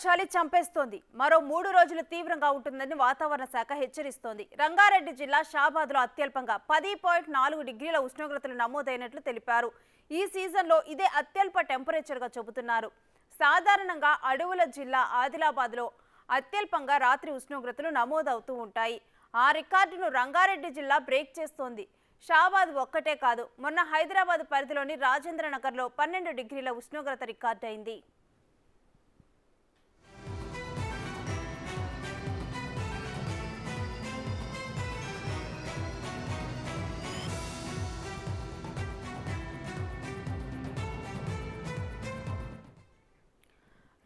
చలి చంపేస్తోంది. మరో 3 రోజులు తీవ్రంగా ఉంటుందని వాతావరణ శాఖ హెచ్చరిస్తోంది. రంగారెడ్డి జిల్లా షాబాద్లో అత్యల్పంగా 10.4 డిగ్రీల ఉష్ణోగ్రతలు నమోదైనట్లు తెలిపారు. ఈ సీజన్లో ఇదే అత్యల్ప టెంపరేచర్గా చెబుతున్నారు. సాధారణంగా అడవుల జిల్లా ఆదిలాబాద్లో అత్యల్పంగా రాత్రి ఉష్ణోగ్రతలు నమోదవుతూ ఉంటాయి. ఆ రికార్డును రంగారెడ్డి జిల్లా బ్రేక్ చేస్తోంది. షాబాద్ ఒక్కటే కాదు, మొన్న హైదరాబాద్ పరిధిలోని రాజేంద్ర నగర్లో 12 డిగ్రీల ఉష్ణోగ్రత రికార్డైంది.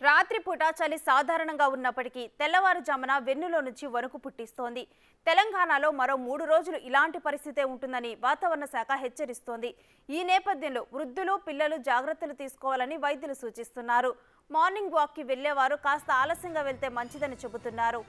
రాత్రిపూట చలి సాధారణంగా ఉన్నప్పటికీ తెల్లవారుజామున వెన్నులో నుంచి వణుకు పుట్టిస్తోంది. తెలంగాణలో మరో 3 రోజులు ఇలాంటి పరిస్థితే ఉంటుందని వాతావరణ శాఖ హెచ్చరిస్తోంది. ఈ నేపథ్యంలో వృద్ధులు, పిల్లలు జాగ్రత్తలు తీసుకోవాలని వైద్యులు సూచిస్తున్నారు. మార్నింగ్ వాక్కి వెళ్లేవారు కాస్త ఆలస్యంగా వెళ్తే మంచిదని చెబుతున్నారు.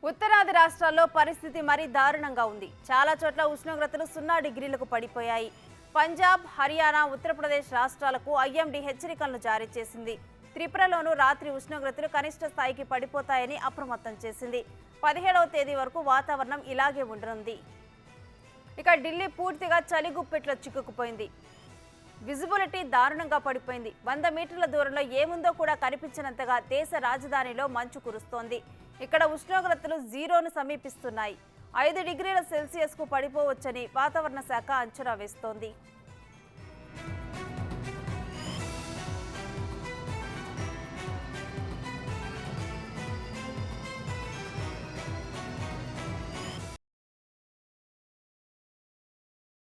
ఉత్తరాది రాష్ట్రాల్లో పరిస్థితి మరీ దారుణంగా ఉంది. చాలా చోట్ల ఉష్ణోగ్రతలు 0 డిగ్రీలకు పడిపోయాయి. పంజాబ్, హర్యానా, ఉత్తరప్రదేశ్ రాష్ట్రాలకు ఐఎండీ హెచ్చరికలను జారీ చేసింది. త్రిపురలోనూ రాత్రి ఉష్ణోగ్రతలు కనిష్ట స్థాయికి పడిపోతాయని అప్రమత్తం చేసింది. 17వ తేదీ వరకు వాతావరణం ఇలాగే ఉండనుంది. ఇక ఢిల్లీ పూర్తిగా చలి గుప్పెట్లో చిక్కుకుపోయింది. విజిబిలిటీ దారుణంగా పడిపోయింది. 100 మీటర్ల దూరంలో ఏముందో కూడా కనిపించినంతగా దేశ రాజధానిలో మంచు కురుస్తోంది. ఇక్కడ ఉష్ణోగ్రతలు 0ను సమీపిస్తున్నాయి. 5 డిగ్రీల సెల్సియస్కు పడిపోవచ్చని వాతావరణ శాఖ అంచనా వేస్తోంది.